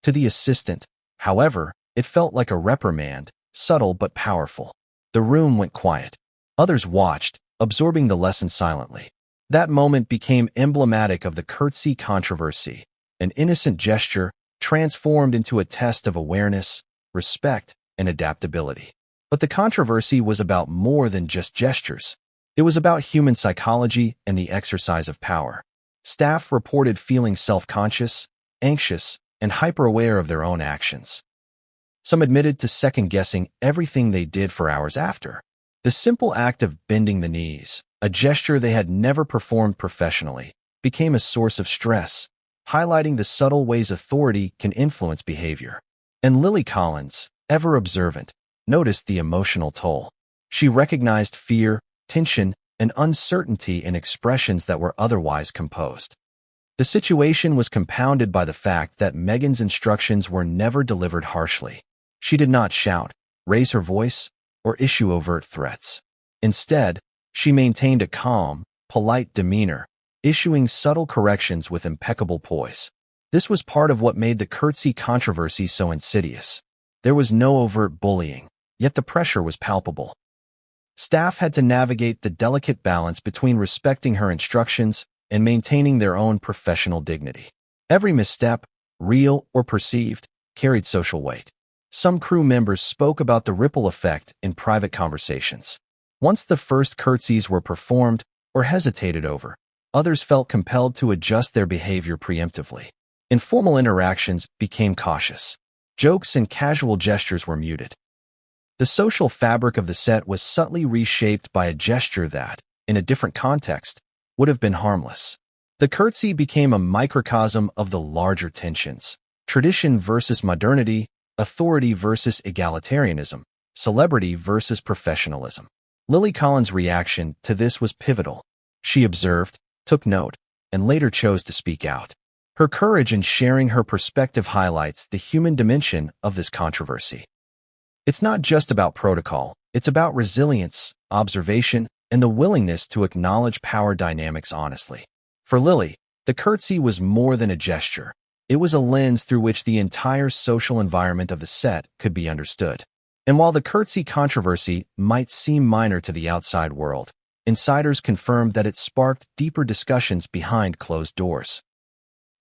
To the assistant, however, it felt like a reprimand, subtle but powerful. The room went quiet. Others watched, absorbing the lesson silently. That moment became emblematic of the curtsy controversy, an innocent gesture transformed into a test of awareness, respect, and adaptability. But the controversy was about more than just gestures. It was about human psychology and the exercise of power. Staff reported feeling self-conscious, anxious, and hyper-aware of their own actions. Some admitted to second-guessing everything they did for hours after. The simple act of bending the knees, a gesture they had never performed professionally, became a source of stress, highlighting the subtle ways authority can influence behavior. And Lily Collins, ever observant, noticed the emotional toll. She recognized fear, tension, and uncertainty in expressions that were otherwise composed. The situation was compounded by the fact that Meghan's instructions were never delivered harshly. She did not shout, raise her voice, or issue overt threats. Instead, she maintained a calm, polite demeanor, issuing subtle corrections with impeccable poise. This was part of what made the curtsy controversy so insidious. There was no overt bullying, yet the pressure was palpable. Staff had to navigate the delicate balance between respecting her instructions and maintaining their own professional dignity. Every misstep, real or perceived, carried social weight. Some crew members spoke about the ripple effect in private conversations. Once the first curtsies were performed or hesitated over, others felt compelled to adjust their behavior preemptively. Informal interactions became cautious. Jokes and casual gestures were muted. The social fabric of the set was subtly reshaped by a gesture that, in a different context, would have been harmless. The curtsy became a microcosm of the larger tensions: tradition versus modernity, authority versus egalitarianism, celebrity versus professionalism. Lily Collins' reaction to this was pivotal. She observed, took note, and later chose to speak out. Her courage in sharing her perspective highlights the human dimension of this controversy. It's not just about protocol, it's about resilience, observation, and the willingness to acknowledge power dynamics honestly. For Lily, the curtsy was more than a gesture. It was a lens through which the entire social environment of the set could be understood. And while the curtsy controversy might seem minor to the outside world, insiders confirmed that it sparked deeper discussions behind closed doors.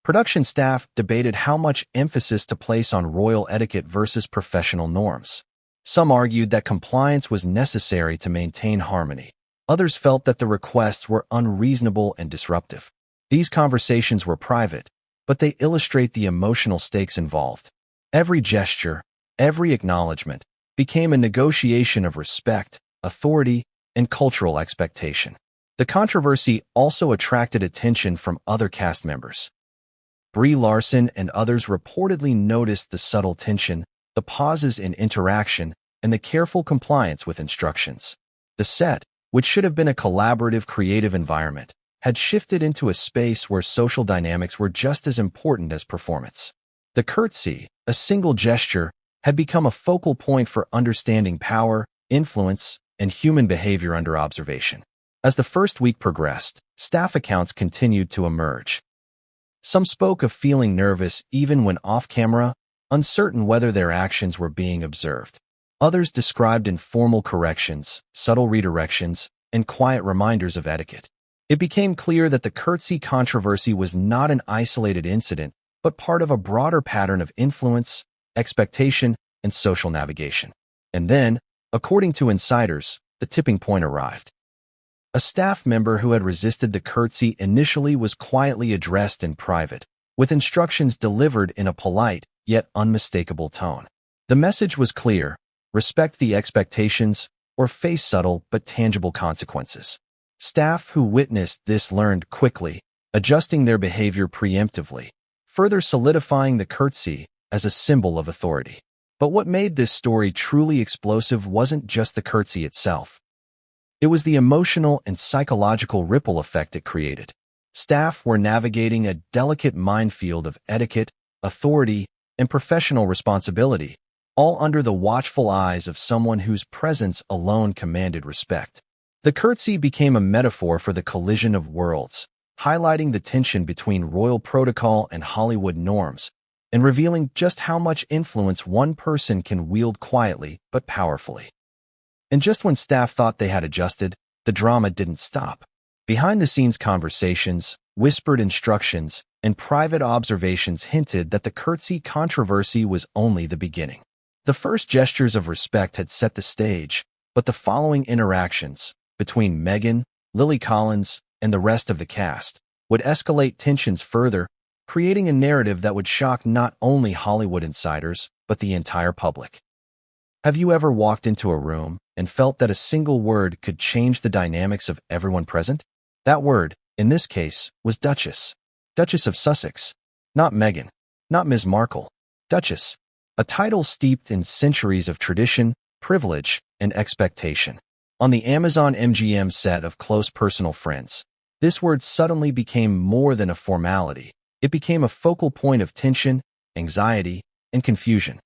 Production staff debated how much emphasis to place on royal etiquette versus professional norms. Some argued that compliance was necessary to maintain harmony. Others felt that the requests were unreasonable and disruptive. These conversations were private, but they illustrate the emotional stakes involved. Every gesture, every acknowledgement, became a negotiation of respect, authority, and cultural expectation. The controversy also attracted attention from other cast members. Brie Larson and others reportedly noticed the subtle tension, the pauses in interaction, and the careful compliance with instructions. The set, which should have been a collaborative, creative environment, had shifted into a space where social dynamics were just as important as performance. The curtsy, a single gesture, had become a focal point for understanding power, influence, and human behavior under observation. As the first week progressed, staff accounts continued to emerge. Some spoke of feeling nervous even when off-camera, uncertain whether their actions were being observed. Others described informal corrections, subtle redirections, and quiet reminders of etiquette. It became clear that the curtsy controversy was not an isolated incident, but part of a broader pattern of influence, expectation, and social navigation. And then, according to insiders, the tipping point arrived. A staff member who had resisted the curtsy initially was quietly addressed in private, with instructions delivered in a polite, yet unmistakable tone. The message was clear: respect the expectations, or face subtle but tangible consequences. Staff who witnessed this learned quickly, adjusting their behavior preemptively, further solidifying the curtsy as a symbol of authority. But what made this story truly explosive wasn't just the curtsy itself. It was the emotional and psychological ripple effect it created. Staff were navigating a delicate minefield of etiquette, authority, and professional responsibility, all under the watchful eyes of someone whose presence alone commanded respect. The curtsy became a metaphor for the collision of worlds, highlighting the tension between royal protocol and Hollywood norms, and revealing just how much influence one person can wield quietly but powerfully. And just when staff thought they had adjusted, the drama didn't stop. Behind-the-scenes conversations, whispered instructions, and private observations hinted that the curtsy controversy was only the beginning. The first gestures of respect had set the stage, but the following interactions between Meghan, Lily Collins, and the rest of the cast would escalate tensions further, creating a narrative that would shock not only Hollywood insiders, but the entire public. Have you ever walked into a room and felt that a single word could change the dynamics of everyone present? That word, in this case, was Duchess. Duchess of Sussex. Not Meghan. Not Ms. Markle. Duchess. A title steeped in centuries of tradition, privilege, and expectation. On the Amazon MGM set of Close Personal Friends, this word suddenly became more than a formality. It became a focal point of tension, anxiety, and confusion.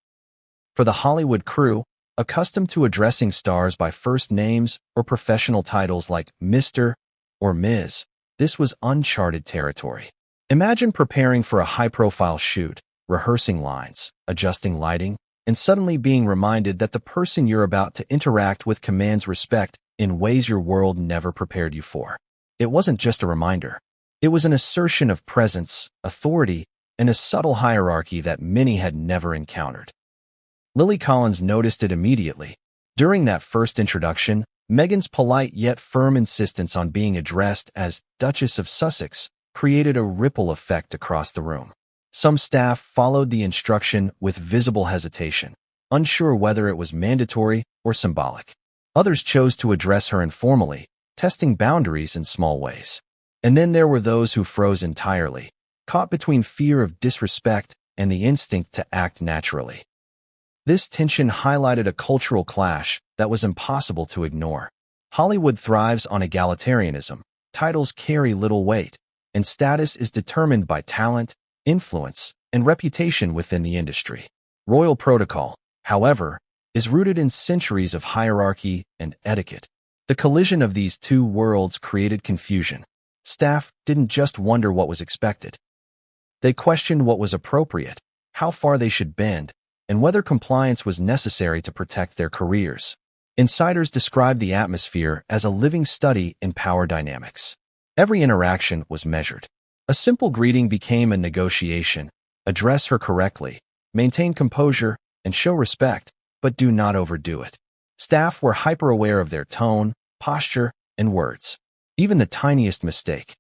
For the Hollywood crew, accustomed to addressing stars by first names or professional titles like Mr. or Ms., this was uncharted territory. Imagine preparing for a high-profile shoot, rehearsing lines, adjusting lighting, and suddenly being reminded that the person you're about to interact with commands respect in ways your world never prepared you for. It wasn't just a reminder. It was an assertion of presence, authority, and a subtle hierarchy that many had never encountered. Lily Collins noticed it immediately. During that first introduction, Meghan's polite yet firm insistence on being addressed as Duchess of Sussex created a ripple effect across the room. Some staff followed the instruction with visible hesitation, unsure whether it was mandatory or symbolic. Others chose to address her informally, testing boundaries in small ways. And then there were those who froze entirely, caught between fear of disrespect and the instinct to act naturally. This tension highlighted a cultural clash that was impossible to ignore. Hollywood thrives on egalitarianism, titles carry little weight, and status is determined by talent, influence, and reputation within the industry. Royal protocol, however, is rooted in centuries of hierarchy and etiquette. The collision of these two worlds created confusion. Staff didn't just wonder what was expected. They questioned what was appropriate, how far they should bend, and whether compliance was necessary to protect their careers. Insiders described the atmosphere as a living study in power dynamics. Every interaction was measured. A simple greeting became a negotiation. Address her correctly, maintain composure, and show respect, but do not overdo it. Staff were hyper-aware of their tone, posture, and words. Even the tiniest mistake.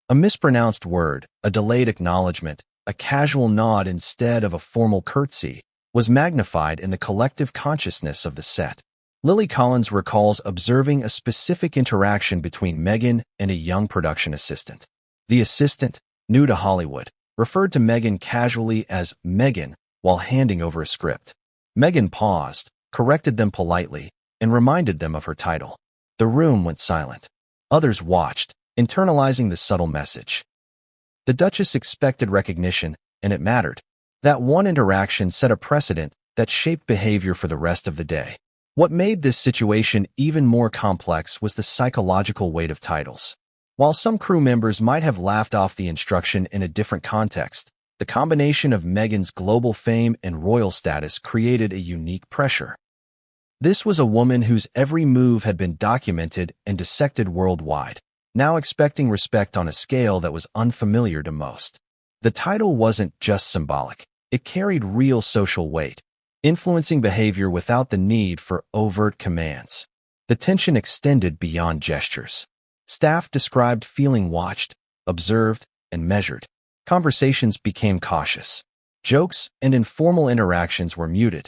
A mispronounced word, a delayed acknowledgement, a casual nod instead of a formal curtsy, was magnified in the collective consciousness of the set. Lily Collins recalls observing a specific interaction between Meghan and a young production assistant. The assistant, new to Hollywood, referred to Meghan casually as Meghan while handing over a script. Meghan paused, corrected them politely, and reminded them of her title. The room went silent. Others watched, internalizing the subtle message. The Duchess expected recognition, and it mattered. That one interaction set a precedent that shaped behavior for the rest of the day. What made this situation even more complex was the psychological weight of titles. While some crew members might have laughed off the instruction in a different context, the combination of Meghan's global fame and royal status created a unique pressure. This was a woman whose every move had been documented and dissected worldwide, now expecting respect on a scale that was unfamiliar to most. The title wasn't just symbolic. It carried real social weight, influencing behavior without the need for overt commands. The tension extended beyond gestures. Staff described feeling watched, observed, and measured. Conversations became cautious. Jokes and informal interactions were muted.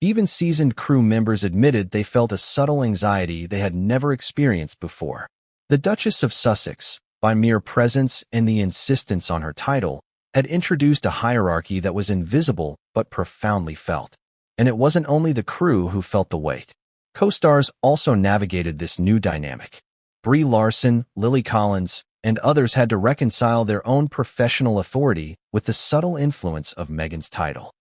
Even seasoned crew members admitted they felt a subtle anxiety they had never experienced before. The Duchess of Sussex, by mere presence and the insistence on her title, had introduced a hierarchy that was invisible but profoundly felt. And it wasn't only the crew who felt the weight. Co-stars also navigated this new dynamic. Brie Larson, Lily Collins, and others had to reconcile their own professional authority with the subtle influence of Meghan's title.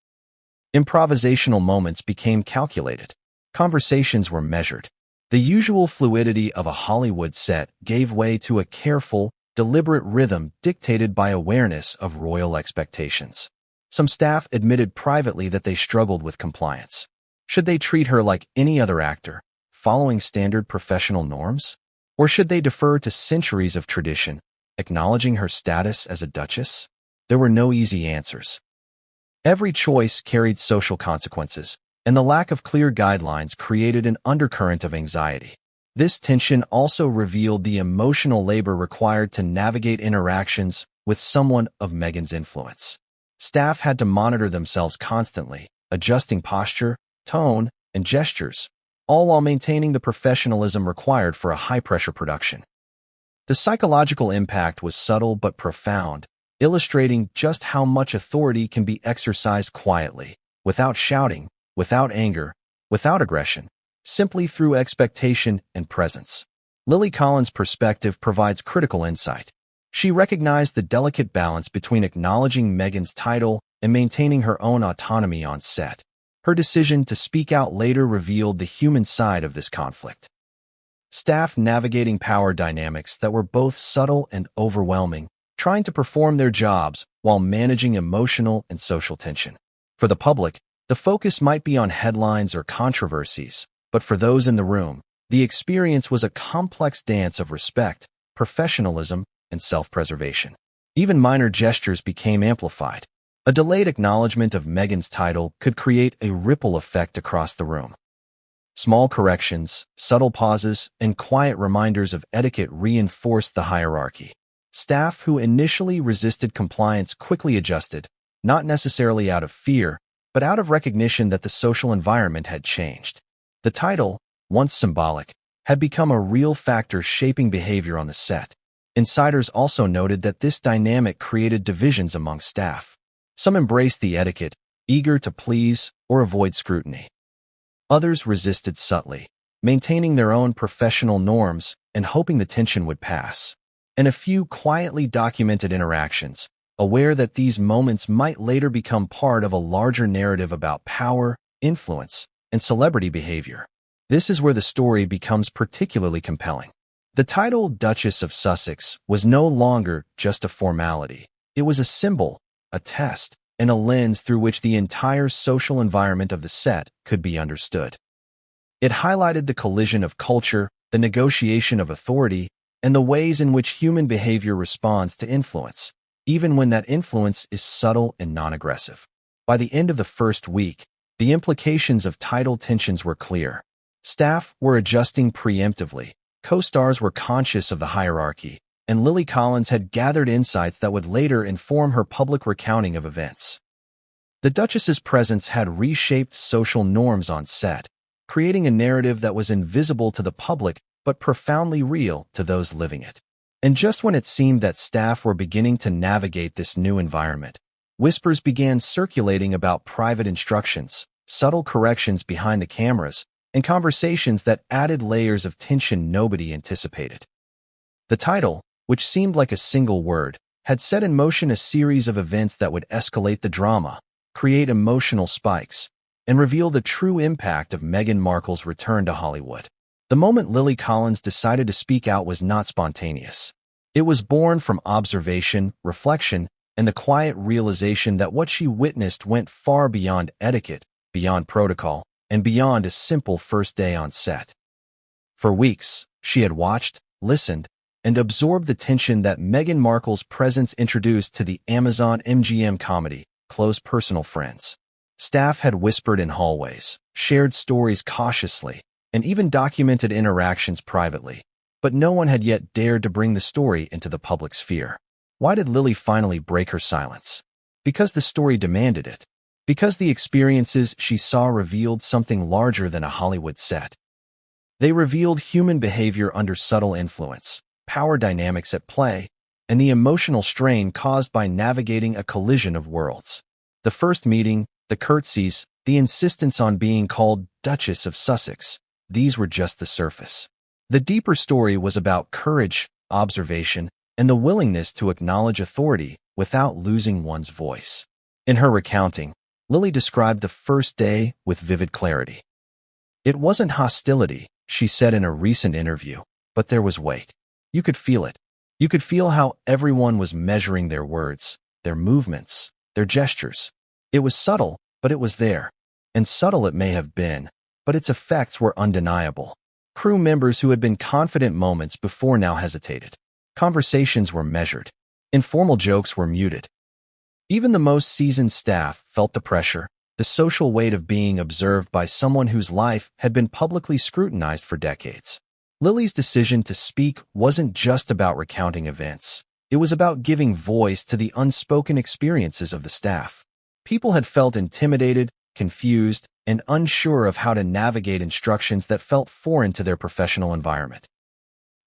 Improvisational moments became calculated. Conversations were measured. The usual fluidity of a Hollywood set gave way to a careful, deliberate rhythm dictated by awareness of royal expectations. Some staff admitted privately that they struggled with compliance. Should they treat her like any other actor, following standard professional norms? Or should they defer to centuries of tradition, acknowledging her status as a duchess? There were no easy answers. Every choice carried social consequences, and the lack of clear guidelines created an undercurrent of anxiety. This tension also revealed the emotional labor required to navigate interactions with someone of Meghan's influence. Staff had to monitor themselves constantly, adjusting posture, tone, and gestures, all while maintaining the professionalism required for a high-pressure production. The psychological impact was subtle but profound, illustrating just how much authority can be exercised quietly, without shouting, without anger, without aggression, simply through expectation and presence. Lily Collins' perspective provides critical insight. She recognized the delicate balance between acknowledging Meghan's title and maintaining her own autonomy on set. Her decision to speak out later revealed the human side of this conflict. Staff navigating power dynamics that were both subtle and overwhelming, trying to perform their jobs while managing emotional and social tension. For the public, the focus might be on headlines or controversies, but for those in the room, the experience was a complex dance of respect, professionalism, and self-preservation. Even minor gestures became amplified. A delayed acknowledgement of Meghan's title could create a ripple effect across the room. Small corrections, subtle pauses, and quiet reminders of etiquette reinforced the hierarchy. Staff who initially resisted compliance quickly adjusted, not necessarily out of fear, but out of recognition that the social environment had changed. The title, once symbolic, had become a real factor shaping behavior on the set. Insiders also noted that this dynamic created divisions among staff. Some embraced the etiquette, eager to please or avoid scrutiny. Others resisted subtly, maintaining their own professional norms and hoping the tension would pass. And a few quietly documented interactions, aware that these moments might later become part of a larger narrative about power, influence, and celebrity behavior. This is where the story becomes particularly compelling. The title Duchess of Sussex was no longer just a formality. It was a symbol, a test, and a lens through which the entire social environment of the set could be understood. It highlighted the collision of culture, the negotiation of authority, and the ways in which human behavior responds to influence, even when that influence is subtle and non-aggressive. By the end of the first week, the implications of title tensions were clear. Staff were adjusting preemptively, co-stars were conscious of the hierarchy, and Lily Collins had gathered insights that would later inform her public recounting of events. The Duchess's presence had reshaped social norms on set, creating a narrative that was invisible to the public but profoundly real to those living it. And just when it seemed that staff were beginning to navigate this new environment, whispers began circulating about private instructions, subtle corrections behind the cameras, and conversations that added layers of tension nobody anticipated. The title, which seemed like a single word, had set in motion a series of events that would escalate the drama, create emotional spikes, and reveal the true impact of Meghan Markle's return to Hollywood. The moment Lily Collins decided to speak out was not spontaneous. It was born from observation, reflection, and the quiet realization that what she witnessed went far beyond etiquette, beyond protocol, and beyond a simple first day on set. For weeks, she had watched, listened, and absorbed the tension that Meghan Markle's presence introduced to the Amazon MGM comedy, Close Personal Friends. Staff had whispered in hallways, shared stories cautiously, and even documented interactions privately, but no one had yet dared to bring the story into the public sphere. Why did Lily finally break her silence? Because the story demanded it. Because the experiences she saw revealed something larger than a Hollywood set. They revealed human behavior under subtle influence, power dynamics at play, and the emotional strain caused by navigating a collision of worlds. The first meeting, the curtsies, the insistence on being called Duchess of Sussex. these were just the surface. The deeper story was about courage, observation, and the willingness to acknowledge authority without losing one's voice. In her recounting, Lily described the first day with vivid clarity. It wasn't hostility, she said in a recent interview, but there was weight. You could feel it. You could feel how everyone was measuring their words, their movements, their gestures. It was subtle, but it was there. And subtle it may have been, but its effects were undeniable. Crew members who had been confident moments before now hesitated. Conversations were measured. Informal jokes were muted. Even the most seasoned staff felt the pressure, the social weight of being observed by someone whose life had been publicly scrutinized for decades. Lily's decision to speak wasn't just about recounting events. It was about giving voice to the unspoken experiences of the staff. People had felt intimidated, confused, and unsure of how to navigate instructions that felt foreign to their professional environment.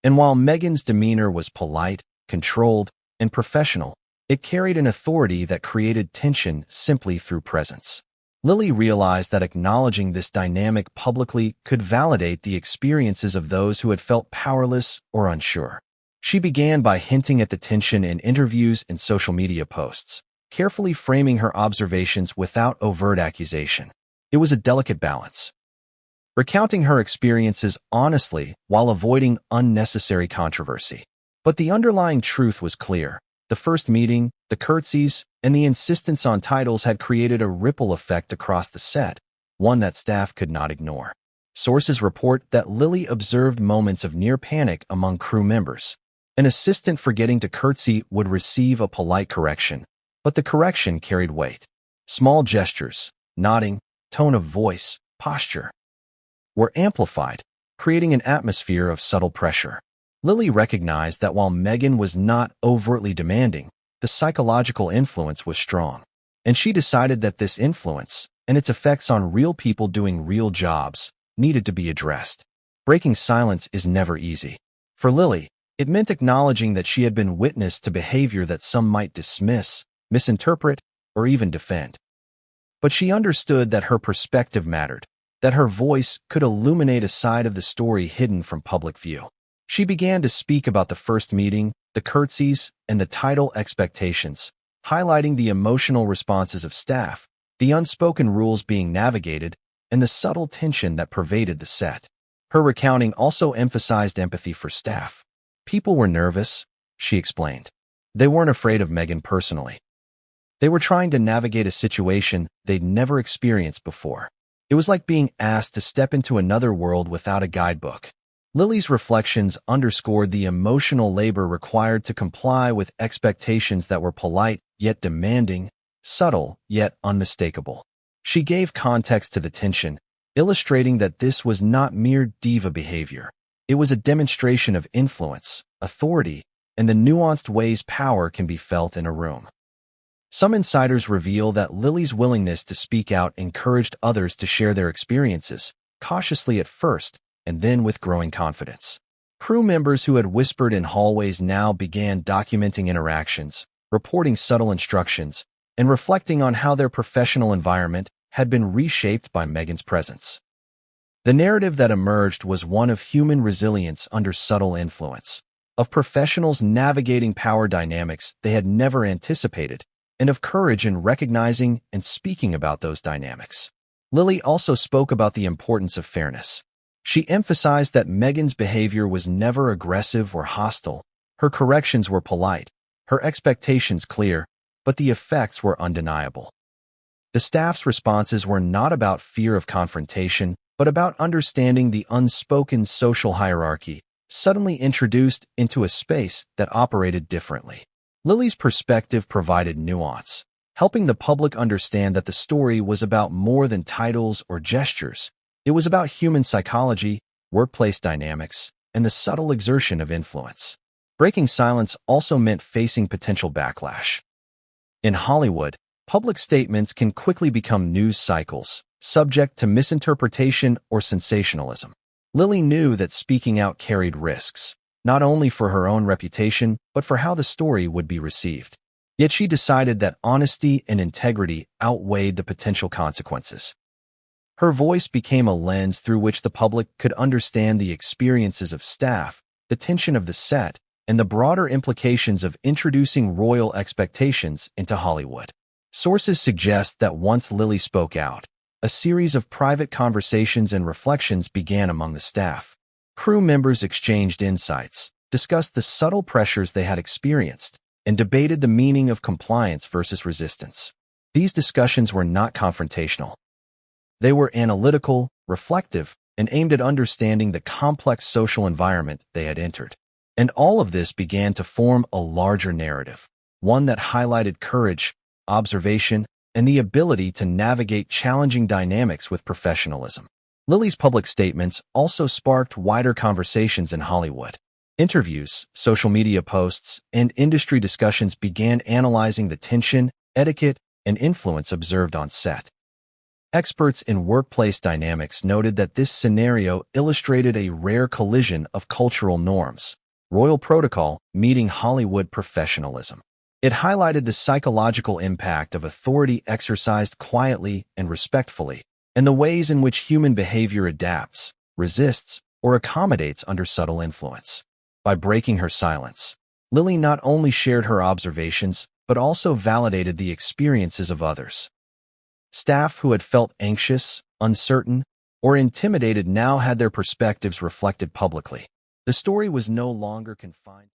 And while Meghan's demeanor was polite, controlled, and professional, it carried an authority that created tension simply through presence. Lily realized that acknowledging this dynamic publicly could validate the experiences of those who had felt powerless or unsure. She began by hinting at the tension in interviews and social media posts, carefully framing her observations without overt accusation. It was a delicate balance, recounting her experiences honestly while avoiding unnecessary controversy. But the underlying truth was clear. The first meeting, the curtsies, and the insistence on titles had created a ripple effect across the set, one that staff could not ignore. Sources report that Lily observed moments of near panic among crew members. An assistant forgetting to curtsy would receive a polite correction, but the correction carried weight. Small gestures, nodding, tone of voice, posture were amplified, creating an atmosphere of subtle pressure. Lily recognized that while Meghan was not overtly demanding, the psychological influence was strong. And she decided that this influence, and its effects on real people doing real jobs, needed to be addressed. Breaking silence is never easy. For Lily, it meant acknowledging that she had been witness to behavior that some might dismiss, misinterpret, or even defend. But she understood that her perspective mattered, that her voice could illuminate a side of the story hidden from public view. She began to speak about the first meeting, the curtsies, and the title expectations, highlighting the emotional responses of staff, the unspoken rules being navigated, and the subtle tension that pervaded the set. Her recounting also emphasized empathy for staff. People were nervous, she explained. They weren't afraid of Meghan personally. They were trying to navigate a situation they'd never experienced before. It was like being asked to step into another world without a guidebook. Lily's reflections underscored the emotional labor required to comply with expectations that were polite yet demanding, subtle yet unmistakable. She gave context to the tension, illustrating that this was not mere diva behavior. It was a demonstration of influence, authority, and the nuanced ways power can be felt in a room. Some insiders reveal that Lily's willingness to speak out encouraged others to share their experiences, cautiously at first, and then with growing confidence. Crew members who had whispered in hallways now began documenting interactions, reporting subtle instructions, and reflecting on how their professional environment had been reshaped by Meghan's presence. The narrative that emerged was one of human resilience under subtle influence, of professionals navigating power dynamics they had never anticipated, and of courage in recognizing and speaking about those dynamics. Lily also spoke about the importance of fairness. She emphasized that Meghan's behavior was never aggressive or hostile. Her corrections were polite, her expectations clear, but the effects were undeniable. The staff's responses were not about fear of confrontation, but about understanding the unspoken social hierarchy suddenly introduced into a space that operated differently. Lily's perspective provided nuance, helping the public understand that the story was about more than titles or gestures. It was about human psychology, workplace dynamics, and the subtle exertion of influence. Breaking silence also meant facing potential backlash. In Hollywood, public statements can quickly become news cycles, subject to misinterpretation or sensationalism. Lily knew that speaking out carried risks, not only for her own reputation, but for how the story would be received. Yet she decided that honesty and integrity outweighed the potential consequences. Her voice became a lens through which the public could understand the experiences of staff, the tension of the set, and the broader implications of introducing royal expectations into Hollywood. Sources suggest that once Lily spoke out, a series of private conversations and reflections began among the staff. Crew members exchanged insights, discussed the subtle pressures they had experienced, and debated the meaning of compliance versus resistance. These discussions were not confrontational. They were analytical, reflective, and aimed at understanding the complex social environment they had entered. And all of this began to form a larger narrative, one that highlighted courage, observation, and the ability to navigate challenging dynamics with professionalism. Lily's public statements also sparked wider conversations in Hollywood. Interviews, social media posts, and industry discussions began analyzing the tension, etiquette, and influence observed on set. Experts in workplace dynamics noted that this scenario illustrated a rare collision of cultural norms, royal protocol meeting Hollywood professionalism. It highlighted the psychological impact of authority exercised quietly and respectfully, and the ways in which human behavior adapts, resists, or accommodates under subtle influence. By breaking her silence, Lily not only shared her observations, but also validated the experiences of others. Staff who had felt anxious, uncertain, or intimidated now had their perspectives reflected publicly. The story was no longer confined